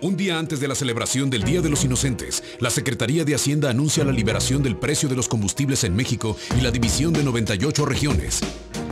Un día antes de la celebración del Día de los Inocentes, la Secretaría de Hacienda anuncia la liberación del precio de los combustibles en México y la división de 98 regiones.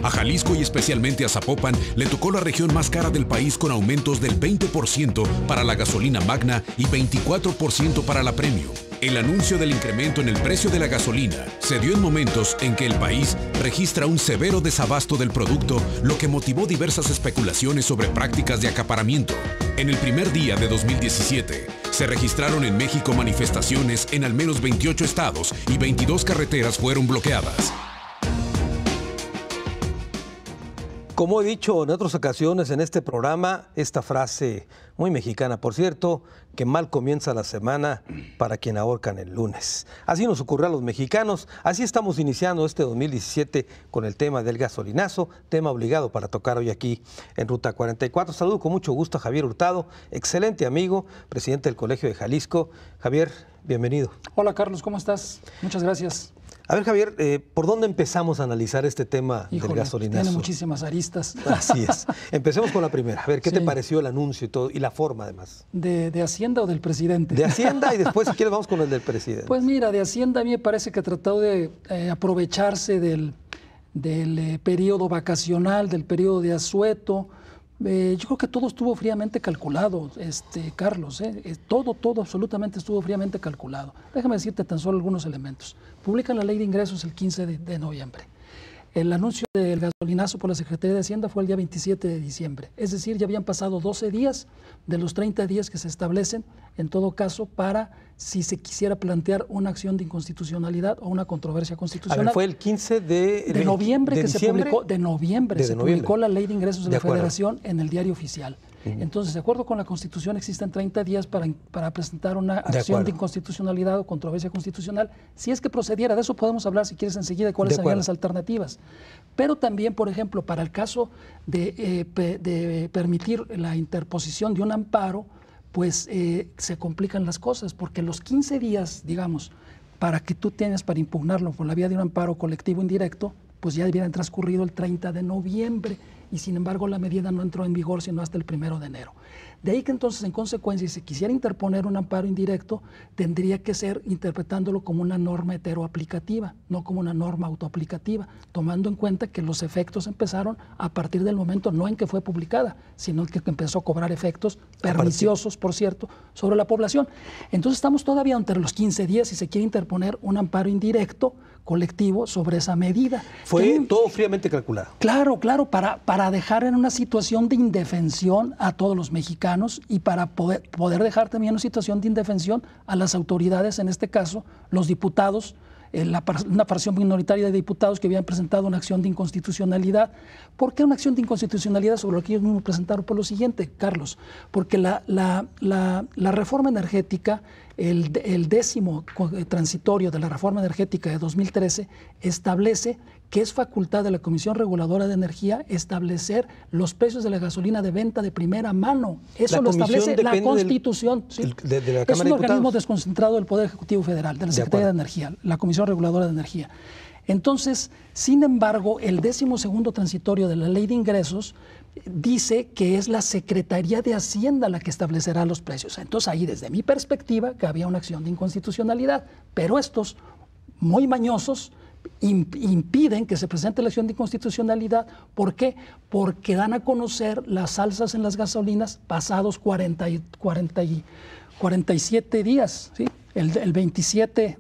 A Jalisco y especialmente a Zapopan le tocó la región más cara del país con aumentos del 20% para la gasolina magna y 24% para la premium. El anuncio del incremento en el precio de la gasolina se dio en momentos en que el país registra un severo desabasto del producto, lo que motivó diversas especulaciones sobre prácticas de acaparamiento. En el primer día de 2017, se registraron en México manifestaciones en al menos 28 estados y 22 carreteras fueron bloqueadas. Como he dicho en otras ocasiones en este programa, esta frase muy mexicana, por cierto, que mal comienza la semana para quien ahorcan el lunes. Así nos ocurrió a los mexicanos, así estamos iniciando este 2017 con el tema del gasolinazo, tema obligado para tocar hoy aquí en Ruta 44. Saludo con mucho gusto a Javier Hurtado, excelente amigo, presidente del Colegio de Jalisco. Javier, bienvenido. Hola Carlos, ¿cómo estás? Muchas gracias. A ver, Javier, ¿por dónde empezamos a analizar este tema del gasolinazo? Tiene muchísimas aristas. Así es. Empecemos con la primera. A ver, ¿qué te pareció el anuncio y todo, y la forma además? ¿De Hacienda o del presidente? De Hacienda y después, si quieres, vamos con el del presidente. Pues mira, de Hacienda a mí me parece que ha tratado de aprovecharse del periodo vacacional, del periodo de asueto. Yo creo que todo estuvo fríamente calculado, Carlos. Todo, absolutamente estuvo fríamente calculado. Déjame decirte tan solo algunos elementos. Publican la ley de ingresos el 15 de noviembre. El anuncio del gasolinazo por la Secretaría de Hacienda fue el día 27 de diciembre. Es decir, ya habían pasado 12 días de los 30 días que se establecen, en todo caso, para si se quisiera plantear una acción de inconstitucionalidad o una controversia constitucional. A ver, fue el 15 de noviembre de que diciembre, se publicó, de noviembre, se publicó la ley de ingresos de la Federación en el Diario Oficial. Entonces, de acuerdo con la Constitución, existen 30 días para presentar una acción de inconstitucionalidad o controversia constitucional. Si es que procediera, de eso podemos hablar si quieres enseguida de cuáles serían las alternativas. Pero también, por ejemplo, para el caso de permitir la interposición de un amparo, pues se complican las cosas, porque los 15 días, digamos, para que tú tengas para impugnarlo por la vía de un amparo colectivo indirecto, pues ya hubieran transcurrido el 30 de noviembre y sin embargo la medida no entró en vigor sino hasta el 1 de enero. De ahí que entonces, en consecuencia, si se quisiera interponer un amparo indirecto, tendría que ser interpretándolo como una norma heteroaplicativa, no como una norma autoaplicativa, tomando en cuenta que los efectos empezaron a partir del momento no en que fue publicada, sino que empezó a cobrar efectos perniciosos, por cierto, sobre la población. Entonces estamos todavía entre los 15 días y se quiere interponer un amparo indirecto colectivo sobre esa medida. Fue todo fríamente calculado. Claro, para dejar en una situación de indefensión a todos los mexicanos y para poder dejar también una situación de indefensión a las autoridades, en este caso, los diputados, una fracción minoritaria de diputados que habían presentado una acción de inconstitucionalidad. ¿Por qué una acción de inconstitucionalidad sobre lo que ellos mismos presentaron? Por lo siguiente, Carlos, porque la reforma energética, el 10º transitorio de la reforma energética de 2013 establece que es facultad de la Comisión Reguladora de Energía establecer los precios de la gasolina de venta de primera mano. Eso lo establece la Constitución. De la Cámara de Diputados. Es un organismo desconcentrado del Poder Ejecutivo Federal, de la Secretaría de Energía, la Comisión Reguladora de Energía. Entonces, sin embargo, el 12º transitorio de la Ley de Ingresos dice que es la Secretaría de Hacienda la que establecerá los precios. Entonces, ahí, desde mi perspectiva, que había una acción de inconstitucionalidad, pero estos, muy mañosos, impiden que se presente la acción de inconstitucionalidad. ¿Por qué? Porque dan a conocer las alzas en las gasolinas pasados 47 días, ¿sí? El 27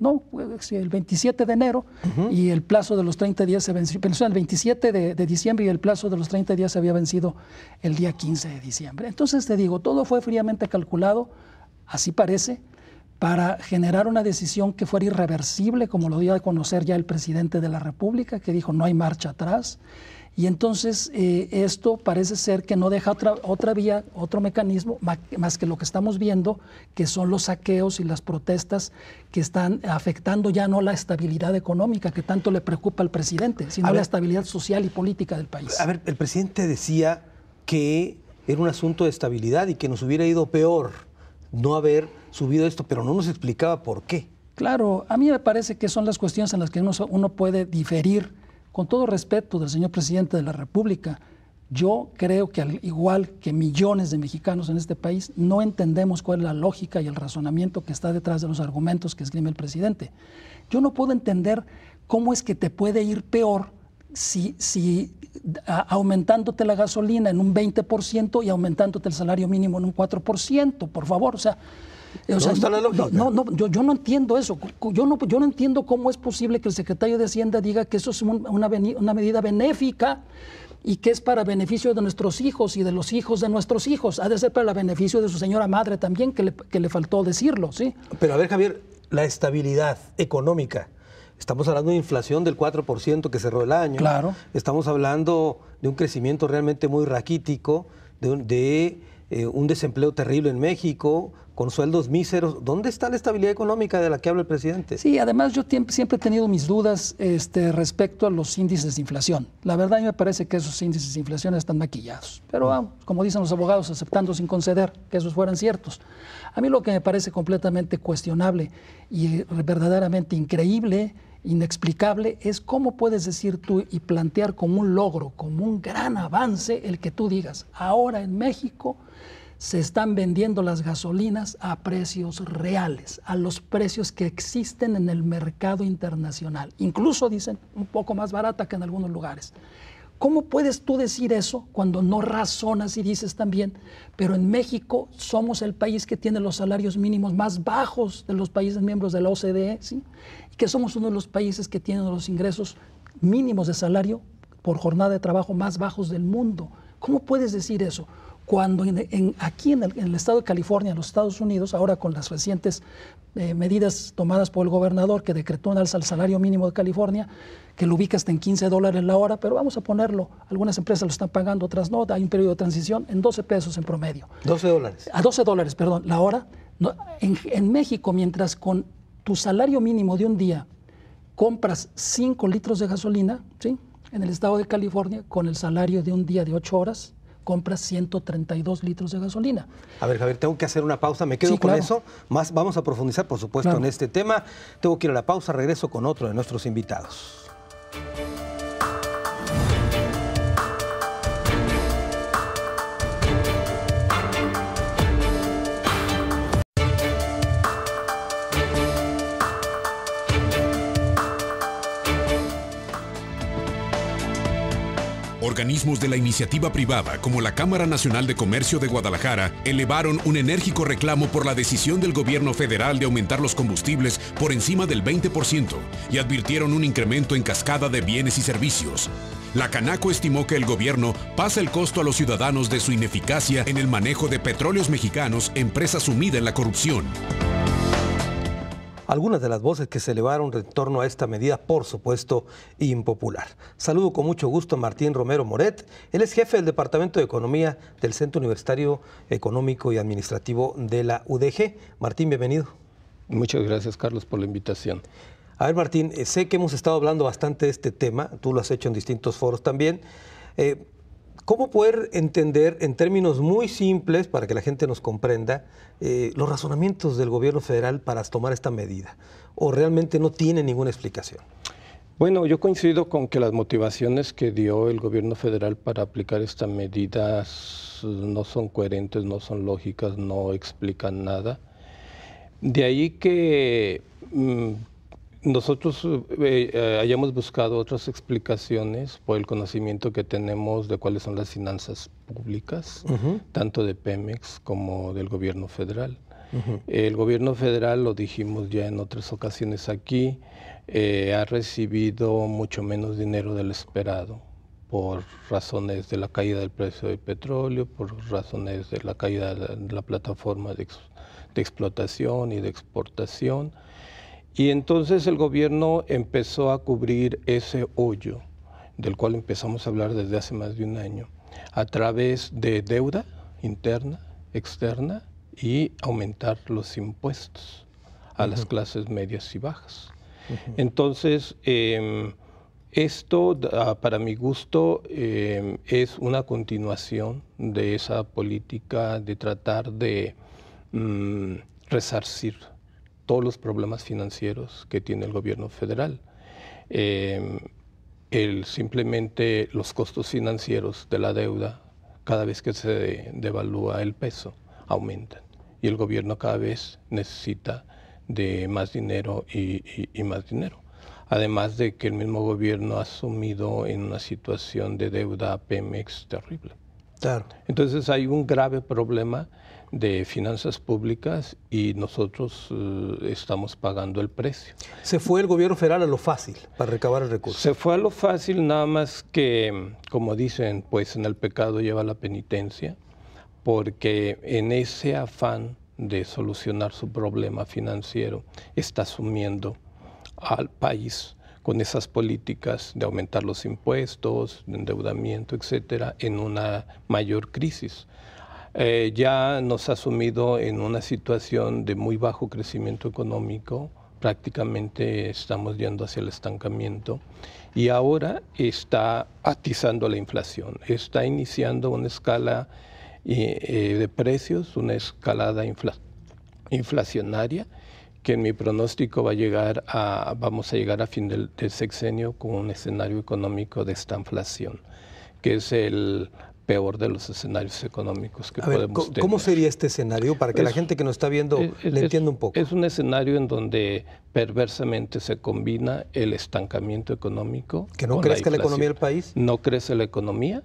de enero y el plazo de los 30 días se venció, el 27 de diciembre y el plazo de los 30 días se había vencido el día 15 de diciembre. Entonces te digo, todo fue fríamente calculado, así parece, para generar una decisión que fuera irreversible, como lo dio a conocer ya el presidente de la República, que dijo no hay marcha atrás. Y entonces esto parece ser que no deja otra vía, otro mecanismo, más que lo que estamos viendo, que son los saqueos y las protestas que están afectando ya no la estabilidad económica que tanto le preocupa al presidente, sino la estabilidad social y política del país. A ver, el presidente decía que era un asunto de estabilidad y que nos hubiera ido peor no haber subido esto, pero no nos explicaba por qué. Claro, a mí me parece que son las cuestiones en las que uno puede diferir. Con todo respeto del señor presidente de la República, Yo creo que al igual que millones de mexicanos en este país, no entendemos cuál es la lógica y el razonamiento que está detrás de los argumentos que esgrime el presidente. Yo no puedo entender cómo es que te puede ir peor si aumentándote la gasolina en un 20% y aumentándote el salario mínimo en un 4%, por favor, yo no entiendo eso. Yo no entiendo cómo es posible que el secretario de Hacienda diga que eso es una medida benéfica y que es para beneficio de nuestros hijos y de los hijos de nuestros hijos. Ha de ser para el beneficio de su señora madre también, que le faltó decirlo, ¿sí? Pero a ver, Javier, la estabilidad económica. Estamos hablando de inflación del 4% que cerró el año. Claro. Estamos hablando de un crecimiento realmente muy raquítico, de un desempleo terrible en México, con sueldos míseros. ¿Dónde está la estabilidad económica de la que habla el presidente? Sí, además yo siempre he tenido mis dudas respecto a los índices de inflación. La verdad a mí me parece que esos índices de inflación están maquillados. Pero como dicen los abogados, aceptando sin conceder que esos fueran ciertos. A mí lo que me parece completamente cuestionable y verdaderamente increíble, inexplicable, es cómo puedes decir tú y plantear como un logro, como un gran avance, el que tú digas, ahora en México se están vendiendo las gasolinas a precios reales, a los precios que existen en el mercado internacional. Incluso dicen un poco más barata que en algunos lugares. ¿Cómo puedes tú decir eso cuando no razonas y dices también, pero en México somos el país que tiene los salarios mínimos más bajos de los países miembros de la OCDE, ¿sí? Y que somos uno de los países que tienen los ingresos mínimos de salario por jornada de trabajo más bajos del mundo? ¿Cómo puedes decir eso? Cuando aquí en el estado de California, en los Estados Unidos, ahora con las recientes medidas tomadas por el gobernador que decretó un alza al salario mínimo de California, que lo ubica hasta en $15 la hora, pero vamos a ponerlo, algunas empresas lo están pagando, otras no, hay un periodo de transición, en 12 pesos en promedio. $12. A $12, perdón, la hora. No, en México, mientras con tu salario mínimo de un día compras 5 litros de gasolina, ¿sí? En el estado de California, con el salario de un día de 8 horas, compras 132 litros de gasolina. A ver, Javier, tengo que hacer una pausa, me quedo con eso. Más vamos a profundizar, por supuesto, en este tema. Tengo que ir a la pausa, regreso con otro de nuestros invitados. Organismos de la iniciativa privada, como la Cámara Nacional de Comercio de Guadalajara, elevaron un enérgico reclamo por la decisión del gobierno federal de aumentar los combustibles por encima del 20% y advirtieron un incremento en cascada de bienes y servicios. La Canaco estimó que el gobierno pasa el costo a los ciudadanos de su ineficacia en el manejo de Petróleos Mexicanos, empresa sumida en la corrupción. Algunas de las voces que se elevaron en torno a esta medida, por supuesto, impopular. Saludo con mucho gusto a Martín Romero Moret. Él es jefe del Departamento de Economía del Centro Universitario Económico y Administrativo de la UDG. Martín, bienvenido. Muchas gracias, Carlos, por la invitación. A ver, Martín, sé que hemos estado hablando bastante de este tema, tú lo has hecho en distintos foros también. ¿Cómo poder entender en términos muy simples, para que la gente nos comprenda, los razonamientos del gobierno federal para tomar esta medida? ¿O realmente no tiene ninguna explicación? Bueno, yo coincido con que las motivaciones que dio el gobierno federal para aplicar esta medida no son coherentes, no son lógicas, no explican nada. De ahí que nosotros hayamos buscado otras explicaciones por el conocimiento que tenemos de cuáles son las finanzas públicas, tanto de Pemex como del gobierno federal. El gobierno federal, lo dijimos ya en otras ocasiones aquí, ha recibido mucho menos dinero del esperado por razones de la caída del precio del petróleo, por razones de la caída de la plataforma de explotación y de exportación. Y entonces el gobierno empezó a cubrir ese hoyo, del cual empezamos a hablar desde hace más de un año, a través de deuda interna, externa, y aumentar los impuestos a las clases medias y bajas. Entonces, esto, para mi gusto, es una continuación de esa política de tratar de resarcir todos los problemas financieros que tiene el gobierno federal. simplemente los costos financieros de la deuda, cada vez que se devalúa el peso, aumentan. Y el gobierno cada vez necesita de más dinero y más dinero. Además de que el mismo gobierno ha sumido en una situación de deuda a Pemex terrible. Claro. Entonces hay un grave problema de finanzas públicas y nosotros estamos pagando el precio. Se fue el gobierno federal a lo fácil para recabar el recurso. Se fue a lo fácil, nada más que, como dicen, pues en el pecado lleva la penitencia, porque en ese afán de solucionar su problema financiero está sumiendo al país con esas políticas de aumentar los impuestos, de endeudamiento, etcétera, en una mayor crisis. Ya nos ha sumido en una situación de muy bajo crecimiento económico, prácticamente estamos yendo hacia el estancamiento y ahora está atizando la inflación, está iniciando una escala de precios, una escalada inflacionaria que en mi pronóstico vamos a llegar a fin del sexenio con un escenario económico de estanflación, que es el peor de los escenarios económicos que podemos tener. ¿Cómo sería este escenario para que la gente que nos está viendo le entienda un poco? Es un escenario en donde perversamente se combina el estancamiento económico. ¿Que no crezca la economía del país? No crece la economía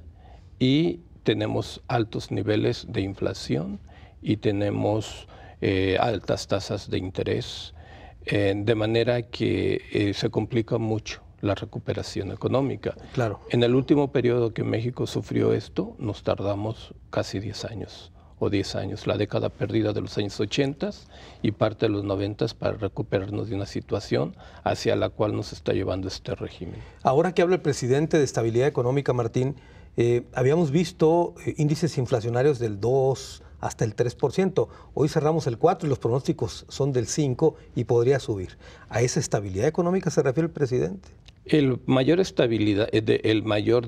y tenemos altos niveles de inflación y tenemos altas tasas de interés, de manera que se complica mucho la recuperación económica. Claro. En el último periodo que México sufrió esto, nos tardamos casi 10 años, o 10 años, la década perdida de los años 80 y parte de los 90 para recuperarnos de una situación hacia la cual nos está llevando este régimen. Ahora que habla el presidente de estabilidad económica, Martín, habíamos visto índices inflacionarios del 2 hasta el 3%. Hoy cerramos el 4 y los pronósticos son del 5 y podría subir. ¿A esa estabilidad económica se refiere el presidente? El mayor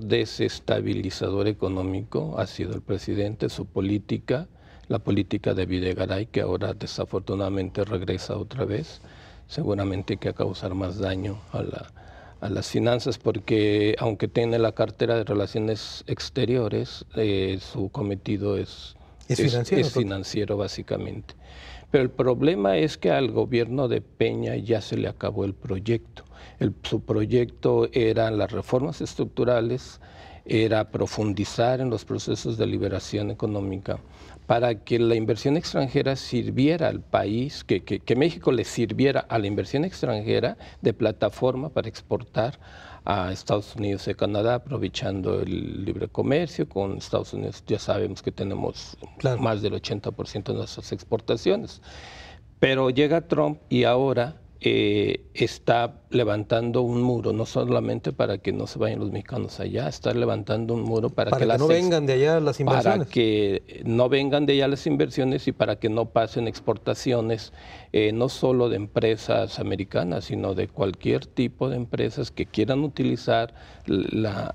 desestabilizador económico ha sido el presidente, su política, la política de Videgaray, que ahora desafortunadamente regresa otra vez, seguramente que va a causar más daño a las finanzas, porque aunque tiene la cartera de Relaciones Exteriores, su cometido es financiero básicamente. Pero el problema es que al gobierno de Peña ya se le acabó el proyecto. Su proyecto eran las reformas estructurales, era profundizar en los procesos de liberación económica para que la inversión extranjera sirviera al país, que México le sirviera a la inversión extranjera de plataforma para exportar a Estados Unidos y Canadá, aprovechando el libre comercio. Con Estados Unidos ya sabemos que tenemos más del 80% de nuestras exportaciones. Pero llega Trump y ahora está levantando un muro, no solamente para que no se vayan los mexicanos allá, está levantando un muro para que no vengan de allá las inversiones. Para que no vengan de allá las inversiones y para que no pasen exportaciones, no solo de empresas americanas, sino de cualquier tipo de empresas que quieran utilizar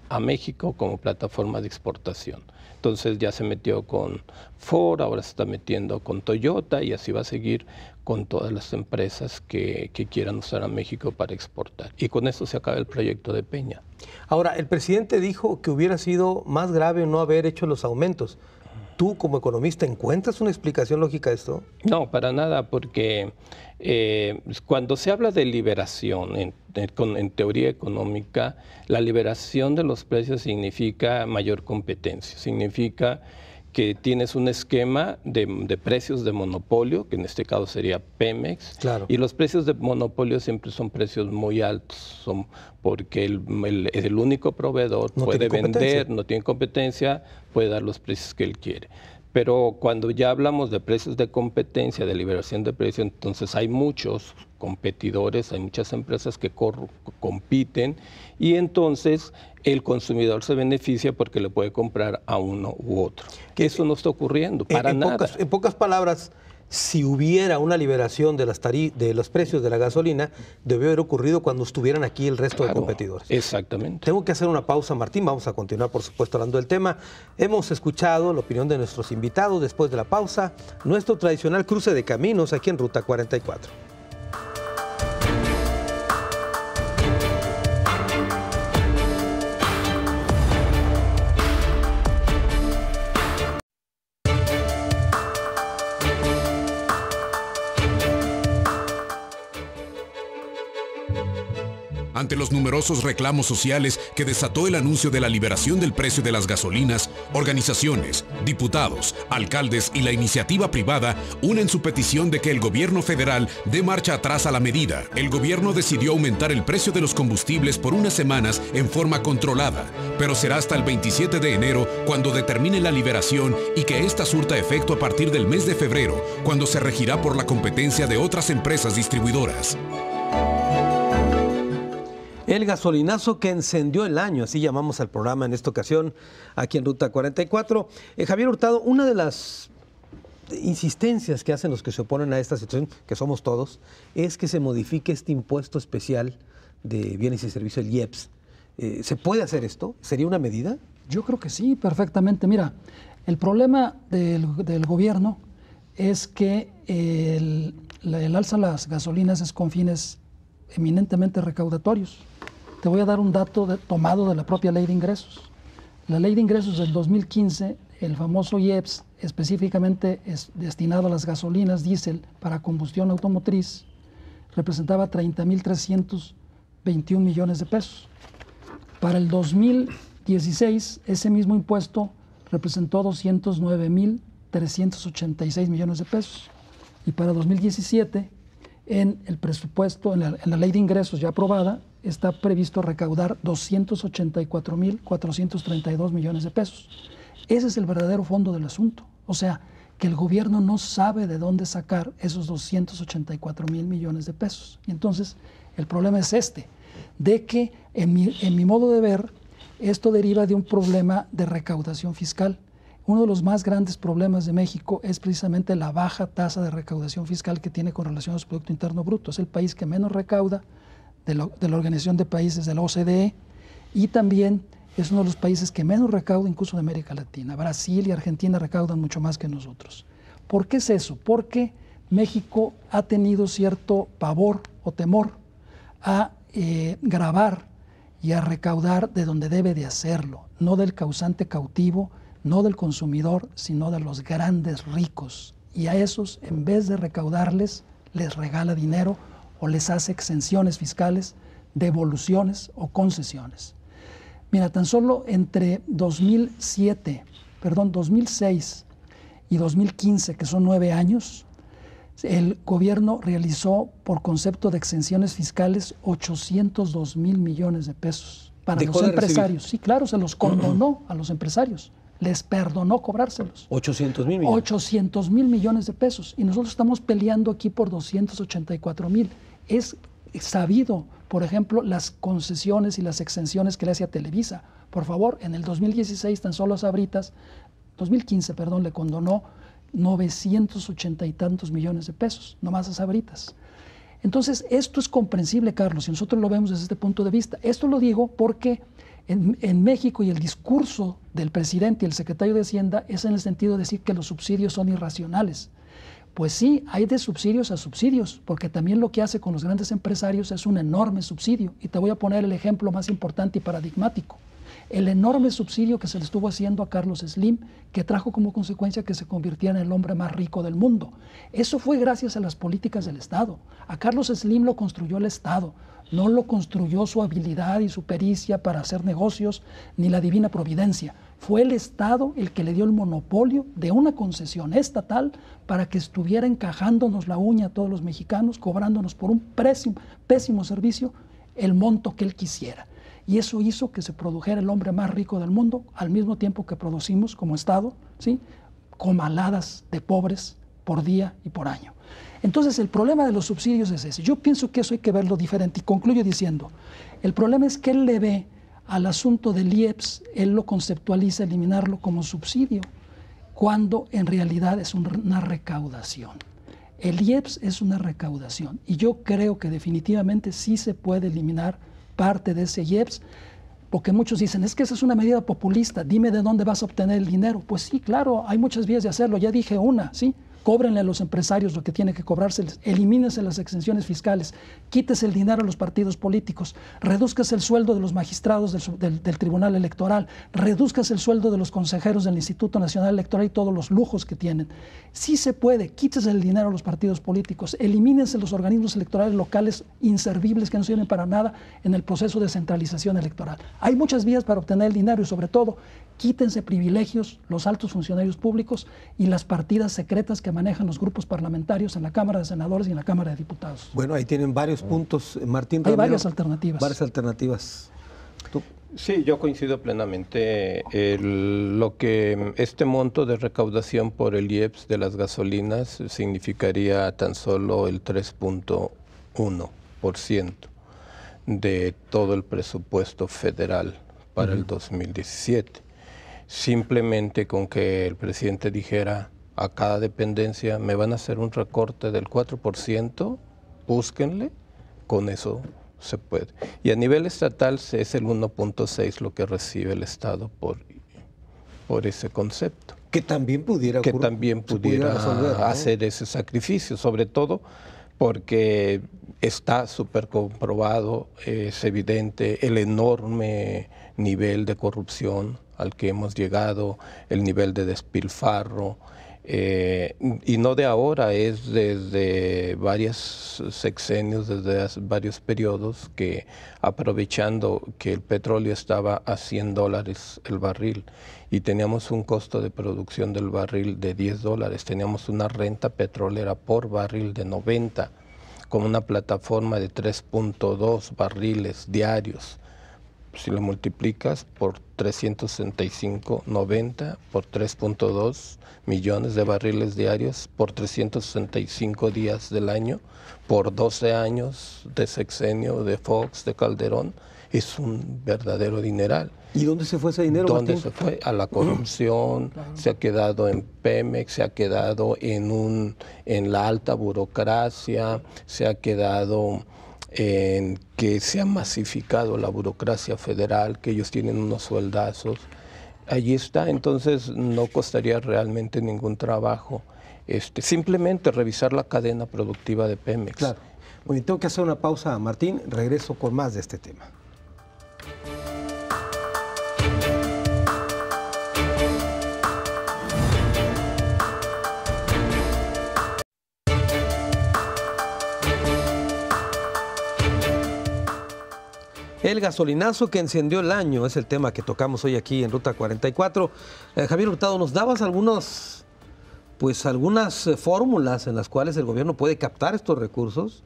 a México como plataforma de exportación. Entonces ya se metió con Ford, ahora se está metiendo con Toyota y así va a seguir con todas las empresas que quieran usar a México para exportar. Y con eso se acaba el proyecto de Peña. Ahora, el presidente dijo que hubiera sido más grave no haber hecho los aumentos. ¿Tú, como economista, encuentras una explicación lógica a esto? No, para nada, porque cuando se habla de liberación en teoría económica, la liberación de los precios significa mayor competencia, significa que tienes un esquema de precios de monopolio, que en este caso sería Pemex, claro. Y los precios de monopolio siempre son precios muy altos, porque el único proveedor puede vender, no tiene competencia, puede dar los precios que él quiere. Pero cuando ya hablamos de precios de competencia, de liberación de precios, entonces hay muchos competidores, hay muchas empresas que compiten y entonces el consumidor se beneficia porque le puede comprar a uno u otro. Que eso no está ocurriendo, para nada. En pocas palabras, si hubiera una liberación de los precios de la gasolina, debió haber ocurrido cuando estuvieran aquí el resto de competidores. Exactamente. Tengo que hacer una pausa, Martín. Vamos a continuar, por supuesto, hablando del tema. Hemos escuchado la opinión de nuestros invitados. Después de la pausa, nuestro tradicional cruce de caminos aquí en Ruta 44. Ante los numerosos reclamos sociales que desató el anuncio de la liberación del precio de las gasolinas, organizaciones, diputados, alcaldes y la iniciativa privada unen su petición de que el gobierno federal dé marcha atrás a la medida. El gobierno decidió aumentar el precio de los combustibles por unas semanas en forma controlada, pero será hasta el 27 de enero cuando determine la liberación y que esta surta efecto a partir del mes de febrero, cuando se regirá por la competencia de otras empresas distribuidoras. El gasolinazo que encendió el año, así llamamos al programa en esta ocasión, aquí en Ruta 44. Javier Hurtado, una de las insistencias que hacen los que se oponen a esta situación, que somos todos, es que se modifique este impuesto especial de bienes y servicios, el IEPS. ¿Se puede hacer esto? ¿Sería una medida? Yo creo que sí, perfectamente. Mira, el problema del gobierno es que el alza de las gasolinas es con fines eminentemente recaudatorios. Te voy a dar un dato tomado de la propia Ley de Ingresos. La Ley de Ingresos del 2015, el famoso IEPS, específicamente es destinado a las gasolinas diésel para combustión automotriz, representaba 30.321 millones de pesos. Para el 2016, ese mismo impuesto representó 209.386 millones de pesos. Y para 2017, en el presupuesto, en la Ley de Ingresos ya aprobada, está previsto recaudar 284.432 millones de pesos. Ese es el verdadero fondo del asunto. O sea, que el gobierno no sabe de dónde sacar esos 284.000 millones de pesos. Y entonces, el problema es de que en mi modo de ver, esto deriva de un problema de recaudación fiscal. Uno de los más grandes problemas de México es precisamente la baja tasa de recaudación fiscal que tiene con relación a su Producto Interno Bruto. Es el país que menos recauda de la Organización de Países de la OCDE, y también es uno de los países que menos recauda incluso de América Latina. Brasil y Argentina recaudan mucho más que nosotros. ¿Por qué es eso? Porque México ha tenido cierto pavor o temor a gravar y a recaudar de donde debe de hacerlo, no del causante cautivo, no del consumidor, sino de los grandes ricos. Y a esos, en vez de recaudarles, les regala dinero o les hace exenciones fiscales, devoluciones o concesiones. Mira, tan solo entre 2006 y 2015, que son 9 años, el gobierno realizó por concepto de exenciones fiscales 802.000 millones de pesos para los empresarios. Sí, claro, se los condonó a los empresarios. Les perdonó cobrárselos. 800.000 millones. 800.000 millones de pesos. Y nosotros estamos peleando aquí por 284.000. Es sabido, por ejemplo, las concesiones y las exenciones que le hace a Televisa. Por favor, en el 2016, tan solo a Sabritas, 2015, perdón, le condonó 980 y tantos millones de pesos, nomás a Sabritas. Entonces, esto es comprensible, Carlos, y nosotros lo vemos desde este punto de vista. Esto lo digo porque en México, y el discurso del presidente y el secretario de Hacienda es en el sentido de decir que los subsidios son irracionales. Pues sí, hay de subsidios a subsidios, porque también lo que hace con los grandes empresarios es un enorme subsidio. Y te voy a poner el ejemplo más importante y paradigmático. El enorme subsidio que se le estuvo haciendo a Carlos Slim, que trajo como consecuencia que se convirtiera en el hombre más rico del mundo. Eso fue gracias a las políticas del Estado. A Carlos Slim lo construyó el Estado, no lo construyó su habilidad y su pericia para hacer negocios, ni la divina providencia. Fue el Estado el que le dio el monopolio de una concesión estatal para que estuviera encajándonos la uña a todos los mexicanos, cobrándonos por un pésimo servicio el monto que él quisiera. Y eso hizo que se produjera el hombre más rico del mundo, al mismo tiempo que producimos como Estado, ¿sí?, comaladas de pobres por día y por año. Entonces, el problema de los subsidios es ese. Yo pienso que eso hay que verlo diferente, y concluyo diciendo, el problema es que él le ve al asunto del IEPS, él lo conceptualiza, eliminarlo como subsidio, cuando en realidad es una recaudación. El IEPS es una recaudación, y yo creo que definitivamente sí se puede eliminar parte de ese IEPS, porque muchos dicen, es que esa es una medida populista, dime de dónde vas a obtener el dinero. Pues sí, claro, hay muchas vías de hacerlo, ya dije una, ¿sí? cóbrenle a los empresarios lo que tiene que cobrarse, elimínense las exenciones fiscales, quítese el dinero a los partidos políticos, redúzcase el sueldo de los magistrados del Tribunal Electoral, redúzcase el sueldo de los consejeros del Instituto Nacional Electoral y todos los lujos que tienen. Sí se puede, quítese el dinero a los partidos políticos, elimínense los organismos electorales locales inservibles que no sirven para nada en el proceso de centralización electoral. Hay muchas vías para obtener el dinero y sobre todo quítense privilegios los altos funcionarios públicos y las partidas secretas que manejan los grupos parlamentarios en la Cámara de Senadores y en la Cámara de Diputados. Bueno, ahí tienen varios puntos, Martín. Hay varias alternativas. Varias alternativas. ¿Tú? Sí, yo coincido plenamente. Este monto de recaudación por el IEPS de las gasolinas significaría tan solo el 3.1% de todo el presupuesto federal para el 2017. Simplemente con que el presidente dijera a cada dependencia, me van a hacer un recorte del 4%, búsquenle, con eso se puede. Y a nivel estatal es el 1.6 lo que recibe el Estado por ese concepto. Que también pudiera hacer ese sacrificio, sobre todo porque está súper comprobado, es evidente el enorme nivel de corrupción al que hemos llegado, el nivel de despilfarro, y no de ahora, es desde varios sexenios, desde varios periodos, que aprovechando que el petróleo estaba a $100 el barril y teníamos un costo de producción del barril de $10, teníamos una renta petrolera por barril de 90, con una plataforma de 3.2 barriles diarios. Si lo multiplicas por 365, 90 por 3.2 millones de barriles diarios por 365 días del año, por 12 años de sexenio de Fox, de Calderón, es un verdadero dineral. ¿Y dónde se fue ese dinero, ¿Dónde Martín? se fue? A la corrupción, se ha quedado en Pemex, se ha quedado en la alta burocracia, se ha quedado en que se ha masificado la burocracia federal, que ellos tienen unos sueldazos. Allí está, entonces no costaría realmente ningún trabajo. Simplemente revisar la cadena productiva de Pemex. Claro. Bueno, tengo que hacer una pausa, Martín. Regreso con más de este tema. El gasolinazo que encendió el año es el tema que tocamos hoy aquí en Ruta 44. Javier Hurtado, nos dabas algunas fórmulas en las cuales el gobierno puede captar estos recursos.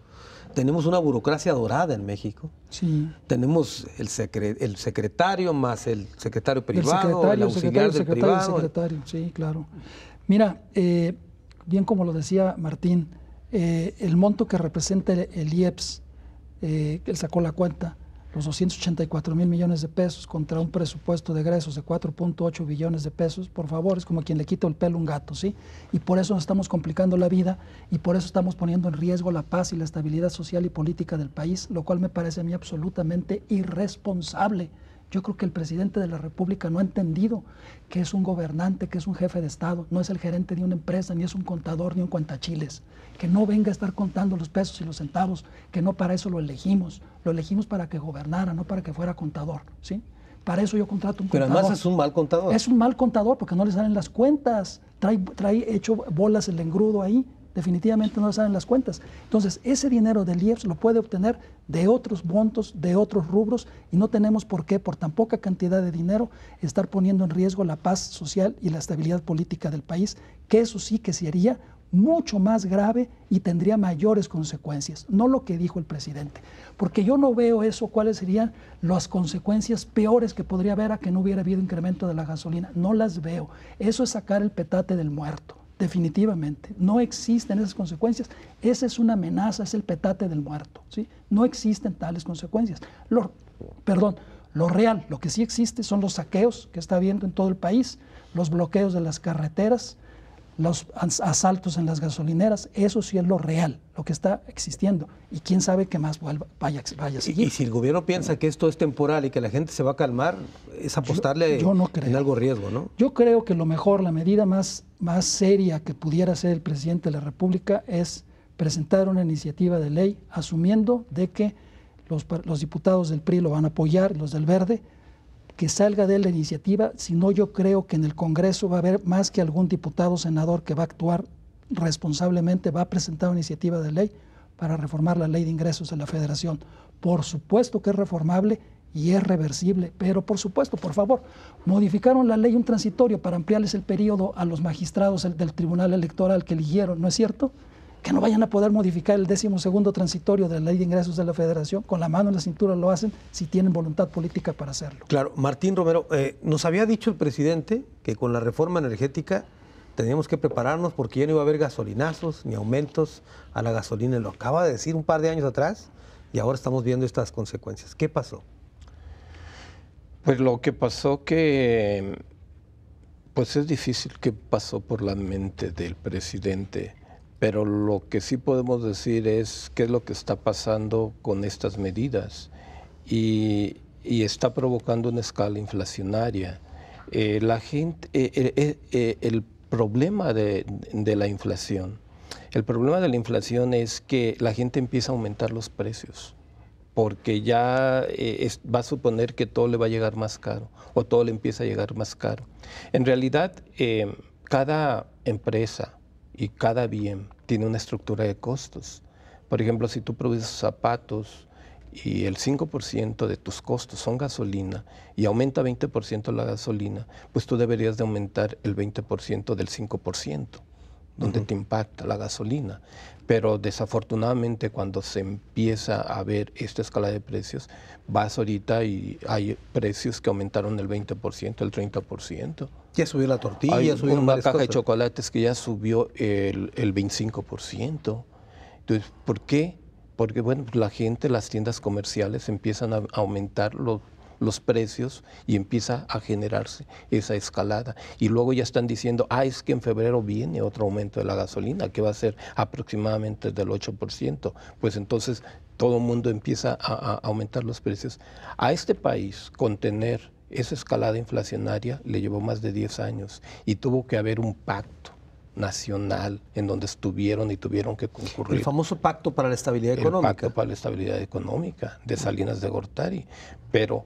Tenemos una burocracia dorada en México. Sí. Tenemos el secretario más el secretario privado, el auxiliar del privado. El secretario, sí, claro. Mira, bien como lo decía Martín, el monto que representa el IEPS, él sacó la cuenta, los 284,000 millones de pesos contra un presupuesto de egresos de 4.8 billones de pesos, por favor, es como quien le quita el pelo a un gato, ¿sí? Y por eso nos estamos complicando la vida y por eso estamos poniendo en riesgo la paz y la estabilidad social y política del país, lo cual me parece a mí absolutamente irresponsable. Yo creo que el presidente de la República no ha entendido que es un gobernante, que es un jefe de Estado, no es el gerente de una empresa, ni es un contador, ni un cuentachiles. Que no venga a estar contando los pesos y los centavos, que no para eso lo elegimos para que gobernara, no para que fuera contador, ¿sí? Para eso yo contrato un contador. Pero además es un mal contador. Es un mal contador porque no le salen las cuentas, trae hecho bolas el engrudo ahí. Definitivamente no le salen las cuentas. Entonces, ese dinero del IEPS lo puede obtener de otros montos, de otros rubros, y no tenemos por qué, por tan poca cantidad de dinero, estar poniendo en riesgo la paz social y la estabilidad política del país, que eso sí que sería mucho más grave y tendría mayores consecuencias, no lo que dijo el presidente. Porque yo no veo eso, cuáles serían las consecuencias peores que podría haber a que no hubiera habido incremento de la gasolina. No las veo. Eso es sacar el petate del muerto. Definitivamente, no existen esas consecuencias. Esa es una amenaza, es el petate del muerto, ¿sí? No existen tales consecuencias. Lo real, lo que sí existe son los saqueos que está habiendo en todo el país, los bloqueos de las carreteras, los asaltos en las gasolineras, eso sí es lo real, lo que está existiendo. Y quién sabe qué más vaya a seguir. Y si el gobierno piensa que esto es temporal y que la gente se va a calmar, es apostarle yo no creo. En algo riesgo, ¿no? Yo creo que lo mejor, la medida más seria que pudiera hacer el presidente de la República es presentar una iniciativa de ley asumiendo de que los diputados del PRI lo van a apoyar, los del Verde, que salga de la iniciativa. Si no, yo creo que en el Congreso va a haber más que algún diputado senador que va a actuar responsablemente, va a presentar una iniciativa de ley para reformar la ley de ingresos de la Federación. Por supuesto que es reformable y es reversible, pero por supuesto, por favor, modificaron la ley un transitorio para ampliarles el periodo a los magistrados del Tribunal Electoral que eligieron, ¿no es cierto? Que no vayan a poder modificar el 12º transitorio de la ley de ingresos de la Federación, con la mano en la cintura lo hacen si tienen voluntad política para hacerlo. Claro, Martín Romero, nos había dicho el presidente que con la reforma energética teníamos que prepararnos porque ya no iba a haber gasolinazos ni aumentos a la gasolina. Lo acaba de decir un par de años atrás y ahora estamos viendo estas consecuencias. ¿Qué pasó? Pues lo que pasó que, pues es difícil que pasó por la mente del presidente. Pero lo que sí podemos decir es qué es lo que está pasando con estas medidas y está provocando una escala inflacionaria. La gente, el problema de la inflación, es que la gente empieza a aumentar los precios porque ya va a suponer que todo le va a llegar más caro o todo le empieza a llegar más caro. En realidad, cada empresa y cada bien tiene una estructura de costos. Por ejemplo, si tú produces zapatos y el 5% de tus costos son gasolina y aumenta 20% la gasolina, pues tú deberías de aumentar el 20% del 5%, donde te impacta la gasolina. Pero desafortunadamente cuando se empieza a ver esta escala de precios, vas ahorita y hay precios que aumentaron el 20%, el 30%. Ya subió la tortilla, hay subió una caja de chocolates que ya subió el 25%. Entonces, ¿por qué? Porque bueno, la gente, las tiendas comerciales empiezan a aumentar los precios y empieza a generarse esa escalada. Y luego ya están diciendo, es que en febrero viene otro aumento de la gasolina, que va a ser aproximadamente del 8%. Pues entonces todo el mundo empieza a aumentar los precios. A este país contener esa escalada inflacionaria le llevó más de 10 años y tuvo que haber un pacto nacional en donde estuvieron y tuvieron que concurrir. El famoso Pacto para la Estabilidad Económica. El Pacto para la Estabilidad Económica de Salinas de Gortari. Pero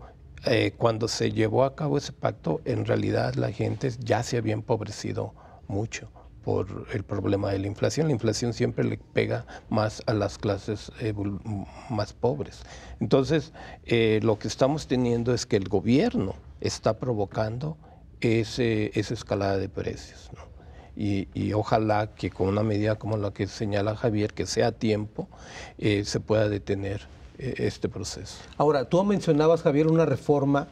cuando se llevó a cabo ese pacto, en realidad la gente ya se había empobrecido mucho por el problema de la inflación. La inflación siempre le pega más a las clases más pobres. Entonces, lo que estamos teniendo es que el gobierno está provocando esa escalada de precios, ¿no? Y ojalá que con una medida como la que señala Javier, que sea a tiempo, se pueda detener este proceso. Ahora, tú mencionabas, Javier, una reforma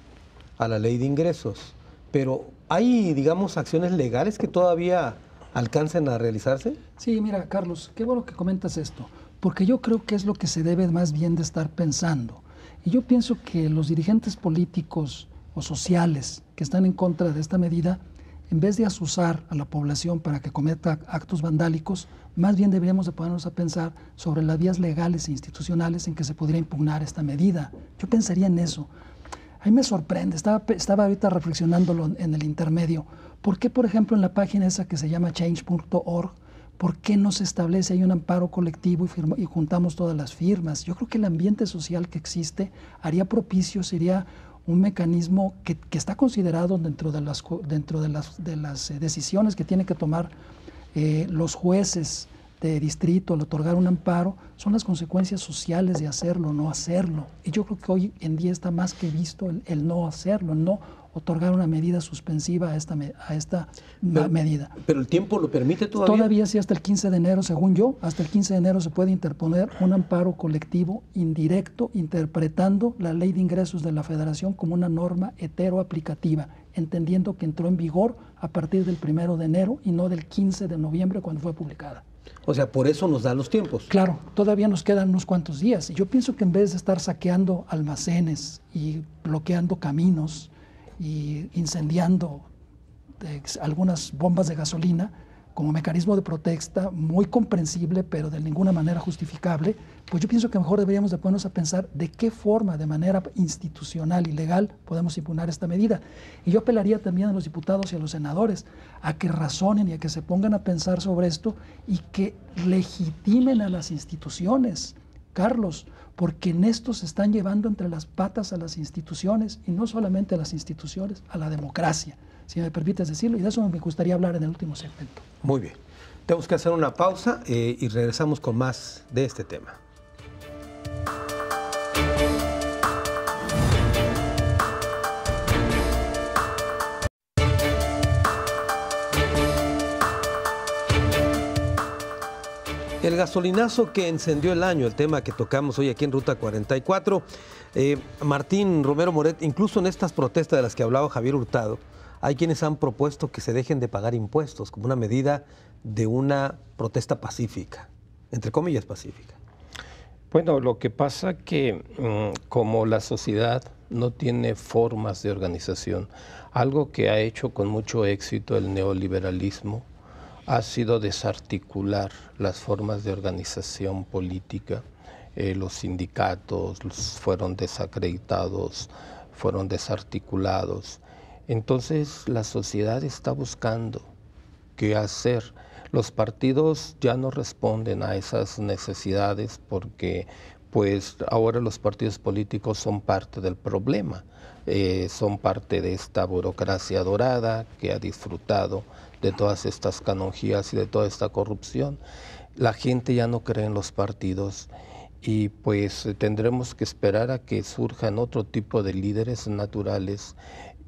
a la ley de ingresos, pero ¿hay, digamos, acciones legales que todavía alcancen a realizarse? Sí, mira, Carlos, qué bueno que comentas esto, porque yo creo que es lo que se debe más bien de estar pensando. Y yo pienso que los dirigentes políticos o sociales que están en contra de esta medida, en vez de asusar a la población para que cometa actos vandálicos, más bien deberíamos de ponernos a pensar sobre las vías legales e institucionales en que se podría impugnar esta medida. Yo pensaría en eso. A mí me sorprende, estaba ahorita reflexionándolo en el intermedio. ¿Por qué, por ejemplo, en la página esa que se llama change.org, por qué no se establece ahí un amparo colectivo y juntamos todas las firmas? Yo creo que el ambiente social que existe haría propicio, sería un mecanismo que está considerado dentro de las decisiones que tienen que tomar los jueces de distrito al otorgar un amparo, son las consecuencias sociales de hacerlo o no hacerlo. Y yo creo que hoy en día está más que visto el no hacerlo, el no otorgar una medida suspensiva a esta medida. ¿Pero el tiempo lo permite todavía? Todavía sí, hasta el 15 de enero, según yo, hasta el 15 de enero se puede interponer un amparo colectivo indirecto interpretando la ley de ingresos de la Federación como una norma heteroaplicativa, entendiendo que entró en vigor a partir del 1 de enero y no del 15 de noviembre cuando fue publicada. O sea, por eso nos da los tiempos. Claro, todavía nos quedan unos cuantos días. Y yo pienso que en vez de estar saqueando almacenes y bloqueando caminos y incendiando algunas bombas de gasolina, como mecanismo de protesta muy comprensible, pero de ninguna manera justificable, pues yo pienso que mejor deberíamos de ponernos a pensar de qué forma, de manera institucional y legal, podemos impugnar esta medida. Y yo apelaría también a los diputados y a los senadores a que razonen y a que se pongan a pensar sobre esto y que legitimen a las instituciones, Carlos, porque en esto se están llevando entre las patas a las instituciones, y no solamente a las instituciones, a la democracia, si me permites decirlo, y de eso me gustaría hablar en el último segmento. Muy bien. Tenemos que hacer una pausa y regresamos con más de este tema. El gasolinazo que encendió el año, el tema que tocamos hoy aquí en Ruta 44. Martín Romero Moret, incluso en estas protestas de las que hablaba Javier Hurtado, hay quienes han propuesto que se dejen de pagar impuestos como una medida de una protesta pacífica, entre comillas pacífica. Bueno, lo que pasa que como la sociedad no tiene formas de organización, algo que ha hecho con mucho éxito el neoliberalismo ha sido desarticular las formas de organización política. Los sindicatos fueron desacreditados, fueron desarticulados. Entonces la sociedad está buscando qué hacer. Los partidos ya no responden a esas necesidades porque pues ahora los partidos políticos son parte del problema, son parte de esta burocracia dorada que ha disfrutado de todas estas canonjías y de toda esta corrupción. La gente ya no cree en los partidos y pues tendremos que esperar a que surjan otro tipo de líderes naturales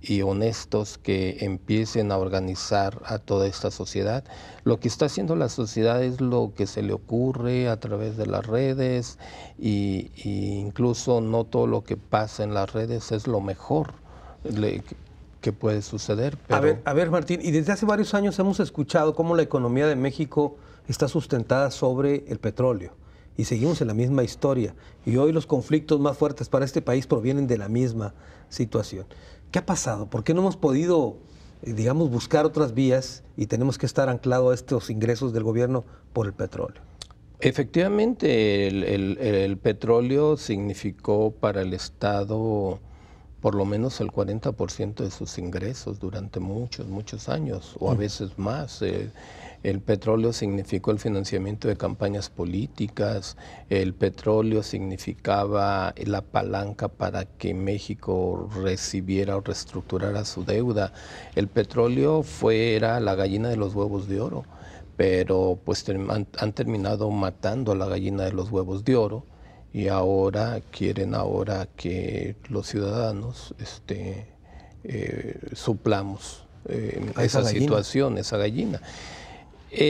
y honestos que empiecen a organizar a toda esta sociedad. Lo que está haciendo la sociedad es lo que se le ocurre a través de las redes y incluso no todo lo que pasa en las redes es lo mejor que puede suceder. Pero... A ver, Martín, y desde hace varios años hemos escuchado cómo la economía de México está sustentada sobre el petróleo y seguimos en la misma historia. Y hoy los conflictos más fuertes para este país provienen de la misma situación. ¿Qué ha pasado? ¿Por qué no hemos podido, digamos, buscar otras vías y tenemos que estar anclados a estos ingresos del gobierno por el petróleo? Efectivamente, el petróleo significó para el Estado por lo menos el 40% de sus ingresos durante muchos años, o a veces más. El petróleo significó el financiamiento de campañas políticas, el petróleo significaba la palanca para que México recibiera o reestructurara su deuda. El petróleo era la gallina de los huevos de oro, pero pues han terminado matando a la gallina de los huevos de oro y ahora quieren que los ciudadanos suplamos esa situación, esa gallina.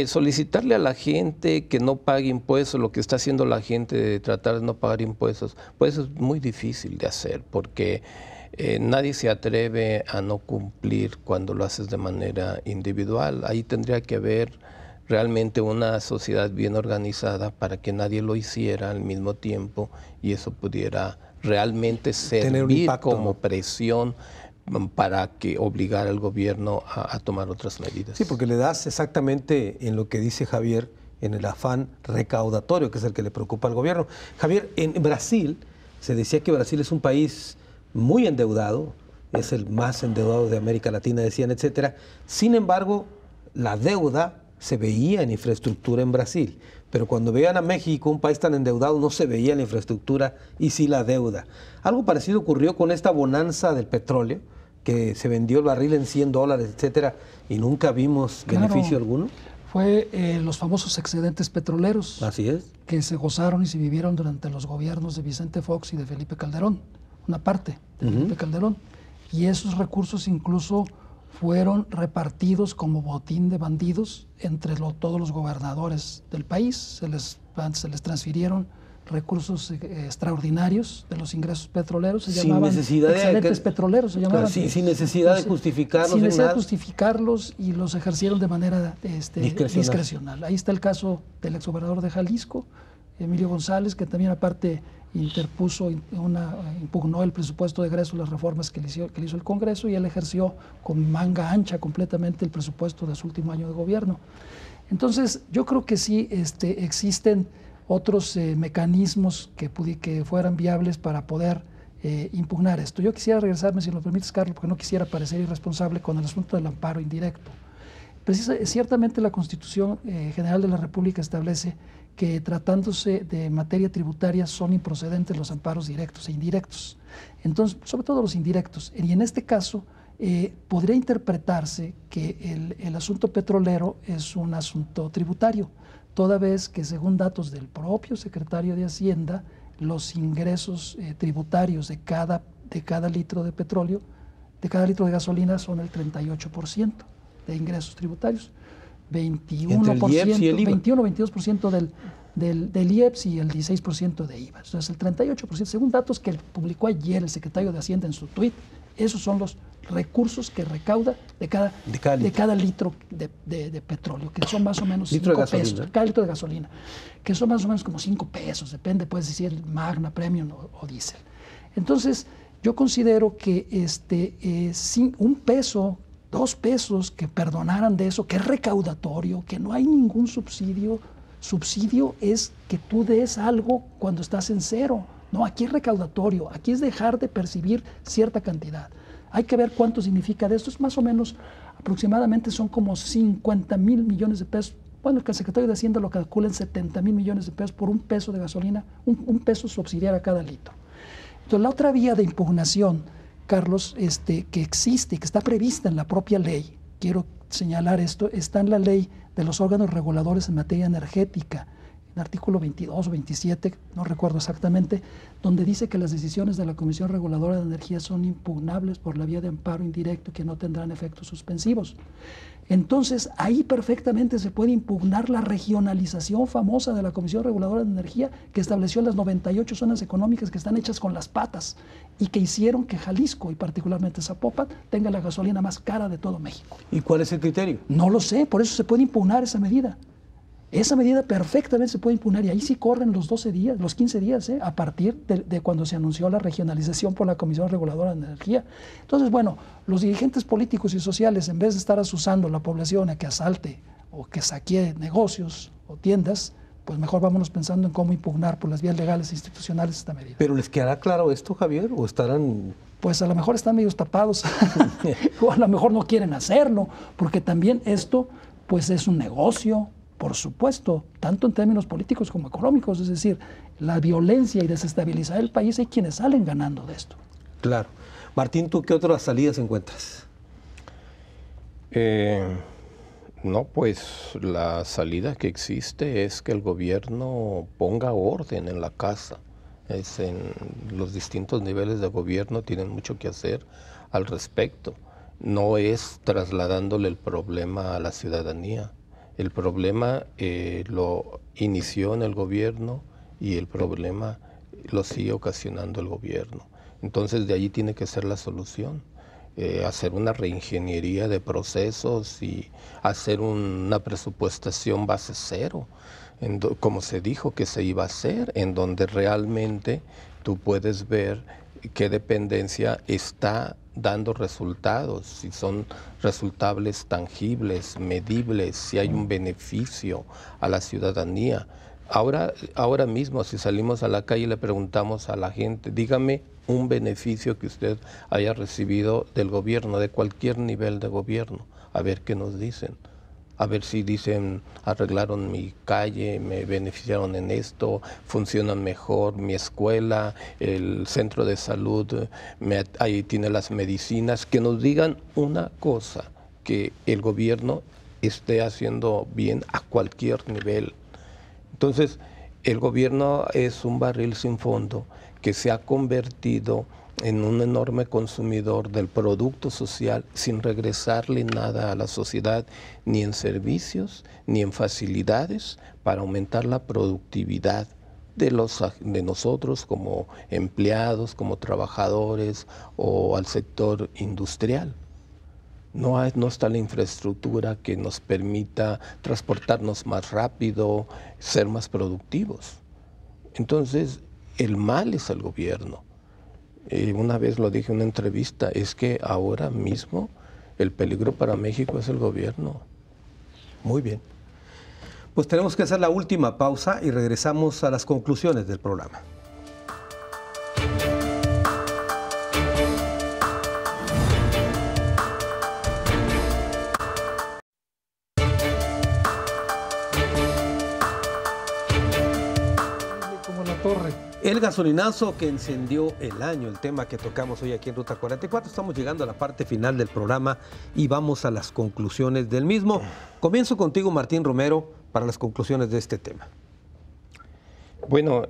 Solicitarle a la gente que no pague impuestos, lo que está haciendo la gente de tratar de no pagar impuestos, pues es muy difícil de hacer porque nadie se atreve a no cumplir cuando lo haces de manera individual. Ahí tendría que haber realmente una sociedad bien organizada para que nadie lo hiciera al mismo tiempo y eso pudiera realmente servir como presión para que obligar al gobierno a tomar otras medidas. Sí, porque le das exactamente en lo que dice Javier, en el afán recaudatorio, que es el que le preocupa al gobierno. Javier, en Brasil se decía que Brasil es un país muy endeudado, es el más endeudado de América Latina, decían, etcétera. Sin embargo, la deuda se veía en infraestructura en Brasil, pero cuando veían a México, un país tan endeudado, no se veía la infraestructura y sí la deuda. Algo parecido ocurrió con esta bonanza del petróleo, que se vendió el barril en $100, etcétera, y nunca vimos beneficio alguno. Fue los famosos excedentes petroleros. Así es. Que se gozaron y se vivieron durante los gobiernos de Vicente Fox y de Felipe Calderón, una parte de Felipe Calderón. Y esos recursos incluso fueron repartidos como botín de bandidos entre todos los gobernadores del país. Se les transfirieron recursos extraordinarios de los ingresos petroleros, se llamaban excedentes petroleros, se llamaban. Sin necesidad de justificarlos. Sin necesidad de justificarlos y los ejercieron de manera discrecional. Ahí está el caso del exgobernador de Jalisco, Emilio González, que también aparte impugnó el presupuesto de egreso, las reformas que le hizo el Congreso, y él ejerció con manga ancha completamente el presupuesto de su último año de gobierno. Entonces, yo creo que sí existen otros mecanismos que fueran viables para poder impugnar esto. Yo quisiera regresarme, si lo permites, Carlos, porque no quisiera parecer irresponsable con el asunto del amparo indirecto. Ciertamente la Constitución General de la República establece que tratándose de materia tributaria son improcedentes los amparos directos e indirectos. Entonces, sobre todo los indirectos. Y en este caso, podría interpretarse que el asunto petrolero es un asunto tributario, toda vez que según datos del propio secretario de Hacienda, los ingresos tributarios de cada litro de petróleo, de cada litro de gasolina, son el 38% de ingresos tributarios. 21-22% del IEPS y el 16% de IVA. Entonces, el 38%, según datos que publicó ayer el secretario de Hacienda en su tuit, esos son los recursos que recauda de cada litro de petróleo, que son más o menos 5 pesos, cada litro de gasolina, que son más o menos como 5 pesos, depende, puedes decir Magna, Premium o Diesel. Entonces, yo considero que un peso, 2 pesos que perdonaran de eso, que es recaudatorio, que no hay ningún subsidio. Subsidio es que tú des algo cuando estás en cero. No, aquí es recaudatorio, aquí es dejar de percibir cierta cantidad. Hay que ver cuánto significa de esto. Es más o menos, aproximadamente son como 50,000 millones de pesos. Bueno, el secretario de Hacienda lo calcula en 70,000 millones de pesos por un peso de gasolina, un peso subsidiar a cada litro. Entonces, la otra vía de impugnación, Carlos, que existe y que está prevista en la propia ley, quiero señalar esto, está en la ley de los órganos reguladores en materia energética, en el artículo 22 o 27, no recuerdo exactamente, donde dice que las decisiones de la Comisión Reguladora de Energía son impugnables por la vía de amparo indirecto, que no tendrán efectos suspensivos. Entonces, ahí perfectamente se puede impugnar la regionalización famosa de la Comisión Reguladora de Energía, que estableció las 98 zonas económicas que están hechas con las patas y que hicieron que Jalisco, y particularmente Zapopan, tenga la gasolina más cara de todo México. ¿Y cuál es el criterio? No lo sé, por eso se puede impugnar esa medida. Esa medida perfectamente se puede impugnar, y ahí sí corren los 12 días, los 15 días, a partir de cuando se anunció la regionalización por la Comisión Reguladora de Energía. Entonces, bueno, los dirigentes políticos y sociales, en vez de estar asusando a la población a que asalte o que saquee negocios o tiendas, pues mejor vámonos pensando en cómo impugnar por las vías legales e institucionales esta medida. ¿Pero les quedará claro esto, Javier, o estarán...? Pues a lo mejor están medio tapados, o a lo mejor no quieren hacerlo, porque también esto pues es un negocio, por supuesto, tanto en términos políticos como económicos, es decir, la violencia y desestabilizar el país, hay quienes salen ganando de esto. Claro. Martín, ¿tú qué otras salidas encuentras? No, pues la salida que existe es que el gobierno ponga orden en la casa. Los distintos niveles de gobierno tienen mucho que hacer al respecto. No es trasladándole el problema a la ciudadanía. El problema lo inició en el gobierno y el problema lo sigue ocasionando el gobierno. Entonces de allí tiene que ser la solución. Hacer una reingeniería de procesos y hacer una presupuestación base cero, como se dijo que se iba a hacer, en donde realmente tú puedes ver qué dependencia está dando resultados, si son resultables tangibles, medibles, si hay un beneficio a la ciudadanía. Ahora mismo, si salimos a la calle y le preguntamos a la gente, dígame un beneficio que usted haya recibido del gobierno, de cualquier nivel de gobierno, a ver qué nos dicen. A ver si dicen, arreglaron mi calle, me beneficiaron en esto, funcionan mejor mi escuela, el centro de salud, ahí tiene las medicinas. Que nos digan una cosa, que el gobierno esté haciendo bien a cualquier nivel. Entonces, el gobierno es un barril sin fondo que se ha convertido en un enorme consumidor del producto social sin regresarle nada a la sociedad, ni en servicios, ni en facilidades para aumentar la productividad de nosotros como empleados, como trabajadores o al sector industrial. No está la infraestructura que nos permita transportarnos más rápido, ser más productivos. Entonces, el mal es el gobierno. Una vez lo dije en una entrevista, es que ahora mismo el peligro para México es el gobierno. Muy bien. Pues tenemos que hacer la última pausa y regresamos a las conclusiones del programa. El gasolinazo que encendió el año, el tema que tocamos hoy aquí en Ruta 44. Estamos llegando a la parte final del programa y vamos a las conclusiones del mismo. Comienzo contigo, Martín Romero, para las conclusiones de este tema. Bueno,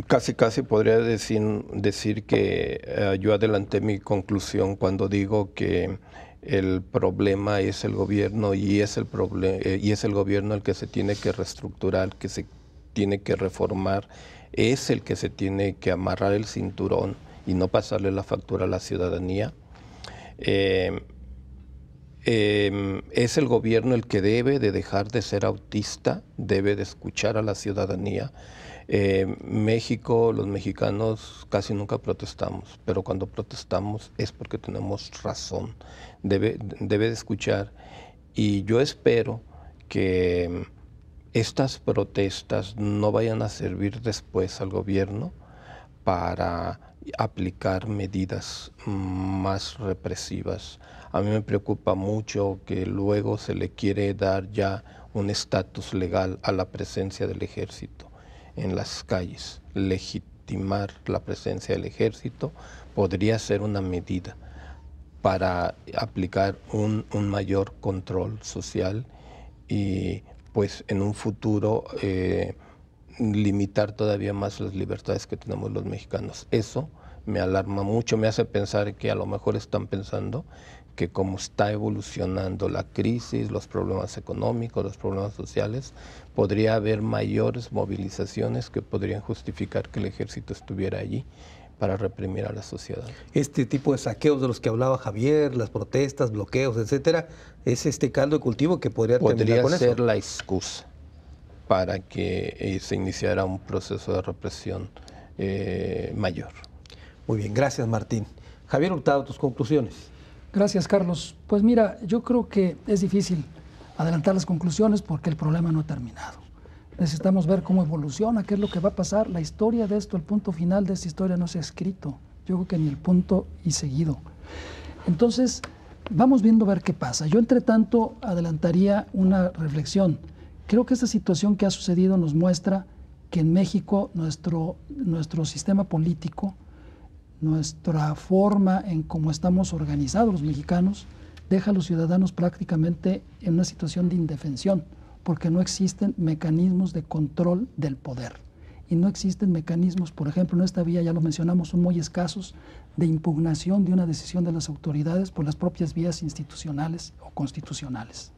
casi podría decir que yo adelanté mi conclusión cuando digo que el problema es el gobierno y es el gobierno el que se tiene que reestructurar, que se tiene que reformar. Es el que se tiene que amarrar el cinturón y no pasarle la factura a la ciudadanía. Es el gobierno el que debe de dejar de ser autista, debe de escuchar a la ciudadanía. México, los mexicanos casi nunca protestamos, pero cuando protestamos es porque tenemos razón. Debe de escuchar, y yo espero que estas protestas no vayan a servir después al gobierno para aplicar medidas más represivas. A mí me preocupa mucho que luego se le quiere dar ya un estatus legal a la presencia del ejército en las calles. Legitimar la presencia del ejército podría ser una medida para aplicar un mayor control social y pues en un futuro limitar todavía más las libertades que tenemos los mexicanos. Eso me alarma mucho, me hace pensar que a lo mejor están pensando que como está evolucionando la crisis, los problemas económicos, los problemas sociales, podría haber mayores movilizaciones que podrían justificar que el ejército estuviera allí para reprimir a la sociedad. Este tipo de saqueos de los que hablaba Javier, las protestas, bloqueos, etcétera, es este caldo de cultivo que podría terminar con eso. Podría ser la excusa para que se iniciara un proceso de represión mayor. Muy bien, gracias Martín. Javier Hurtado, tus conclusiones. Gracias, Carlos. Pues mira, yo creo que es difícil adelantar las conclusiones porque el problema no ha terminado. Necesitamos ver cómo evoluciona, qué es lo que va a pasar. La historia de esto, el punto final de esta historia no se ha escrito. Yo creo que ni el punto y seguido. Entonces, vamos viendo a ver qué pasa. Yo, entre tanto, adelantaría una reflexión. Creo que esta situación que ha sucedido nos muestra que en México nuestro sistema político, nuestra forma en cómo estamos organizados los mexicanos, deja a los ciudadanos prácticamente en una situación de indefensión, porque no existen mecanismos de control del poder. Y no existen mecanismos, por ejemplo, en esta vía, ya lo mencionamos, son muy escasos, de impugnación de una decisión de las autoridades por las propias vías institucionales o constitucionales.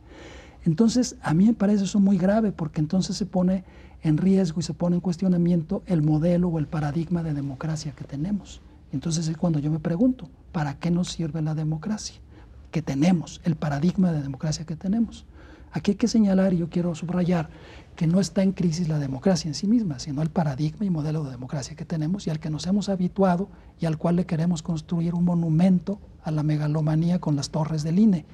Entonces, a mí me parece eso muy grave, porque entonces se pone en riesgo y se pone en cuestionamiento el modelo o el paradigma de democracia que tenemos. Entonces es cuando yo me pregunto, ¿para qué nos sirve la democracia que tenemos, el paradigma de democracia que tenemos? Aquí hay que señalar, y yo quiero subrayar, que no está en crisis la democracia en sí misma, sino el paradigma y modelo de democracia que tenemos y al que nos hemos habituado y al cual le queremos construir un monumento a la megalomanía con las torres del INE.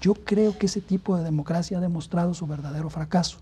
Yo creo que ese tipo de democracia ha demostrado su verdadero fracaso.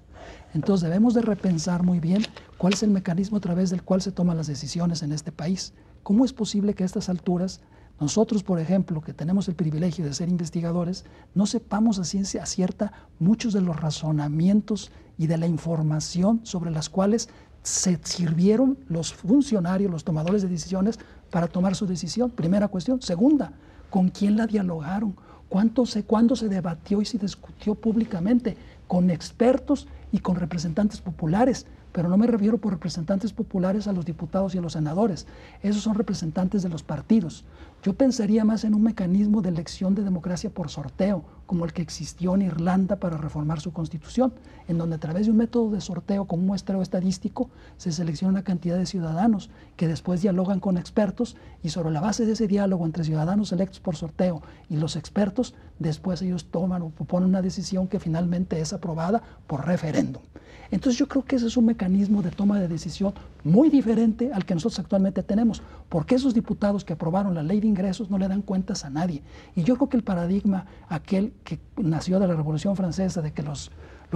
Entonces debemos de repensar muy bien cuál es el mecanismo a través del cual se toman las decisiones en este país. ¿Cómo es posible que a estas alturas nosotros, por ejemplo, que tenemos el privilegio de ser investigadores, no sepamos a ciencia cierta muchos de los razonamientos y de la información sobre las cuales se sirvieron los funcionarios, los tomadores de decisiones para tomar su decisión? Primera cuestión. Segunda, ¿con quién la dialogaron? ¿Cuándo se debatió y se discutió públicamente? Con expertos y con representantes populares. Pero no me refiero por representantes populares a los diputados y a los senadores. Esos son representantes de los partidos. Yo pensaría más en un mecanismo de elección de democracia por sorteo, como el que existió en Irlanda para reformar su constitución, en donde a través de un método de sorteo con un muestreo estadístico se selecciona una cantidad de ciudadanos que después dialogan con expertos y sobre la base de ese diálogo entre ciudadanos electos por sorteo y los expertos, después ellos toman o proponen una decisión que finalmente es aprobada por referéndum referéndum. Entonces yo creo que ese es un mecanismo de toma de decisión muy diferente al que nosotros actualmente tenemos, porque esos diputados que aprobaron la ley de ingresos no le dan cuentas a nadie. Y yo creo que el paradigma aquel que nació de la Revolución Francesa, de que los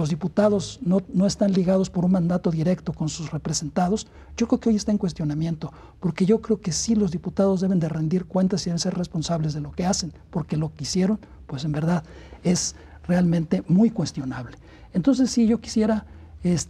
diputados no están ligados por un mandato directo con sus representados, yo creo que hoy está en cuestionamiento, porque yo creo que sí los diputados deben de rendir cuentas y deben ser responsables de lo que hacen, porque lo que hicieron, pues en verdad es realmente muy cuestionable. Entonces sí, yo quisiera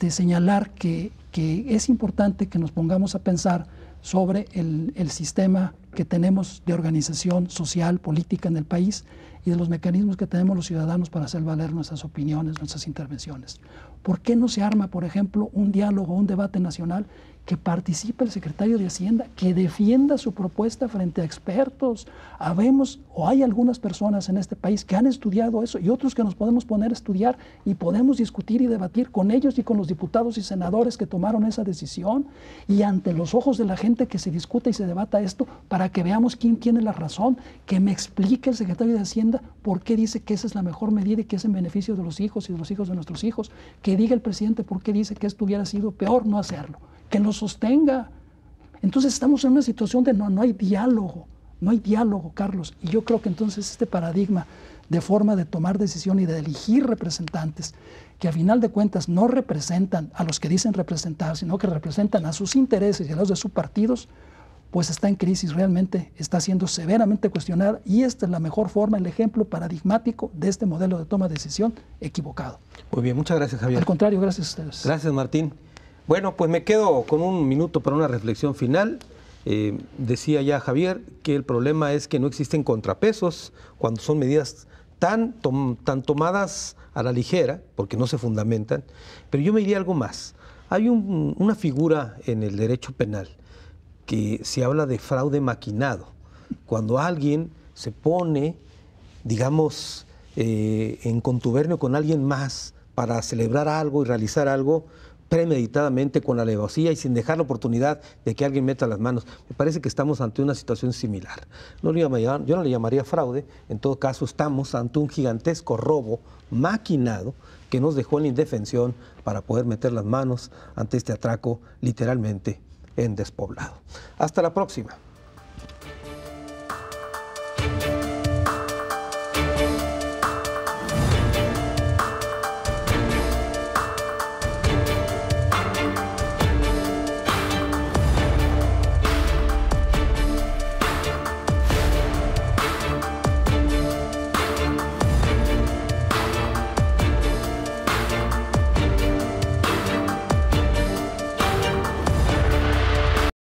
señalar que es importante que nos pongamos a pensar sobre el sistema que tenemos de organización social, política en el país y de los mecanismos que tenemos los ciudadanos para hacer valer nuestras opiniones, nuestras intervenciones. ¿Por qué no se arma, por ejemplo, un diálogo, un debate nacional que participe el secretario de Hacienda, que defienda su propuesta frente a expertos? Hay algunas personas en este país que han estudiado eso y otros que nos podemos poner a estudiar y podemos discutir y debatir con ellos y con los diputados y senadores que tomaron esa decisión, y ante los ojos de la gente que se discuta y se debata esto para que veamos quién tiene la razón, que me explique el secretario de Hacienda por qué dice que esa es la mejor medida y que es en beneficio de los hijos y de los hijos de nuestros hijos, que diga el presidente por qué dice que esto hubiera sido peor no hacerlo, que lo sostenga. Entonces estamos en una situación de no hay diálogo, Carlos, y yo creo que entonces este paradigma de forma de tomar decisión y de elegir representantes que a final de cuentas no representan a los que dicen representar, sino que representan a sus intereses y a los de sus partidos, pues está en crisis, realmente está siendo severamente cuestionada, y esta es la mejor forma, el ejemplo paradigmático de este modelo de toma de decisión equivocado. Muy bien, muchas gracias, Javier. Al contrario, gracias a ustedes. Gracias, Martín. Bueno, pues me quedo con un minuto para una reflexión final. Decía ya Javier que el problema es que no existen contrapesos cuando son medidas tan tomadas a la ligera, porque no se fundamentan, pero yo me diría algo más. Hay una figura en el derecho penal que se habla de fraude maquinado, cuando alguien se pone, digamos, en contubernio con alguien más para celebrar algo y realizar algo premeditadamente, con alevosía y sin dejar la oportunidad de que alguien meta las manos. Me parece que estamos ante una situación similar. Yo no le llamaría fraude, en todo caso estamos ante un gigantesco robo maquinado que nos dejó en la indefensión para poder meter las manos ante este atraco literalmente en despoblado. Hasta la próxima.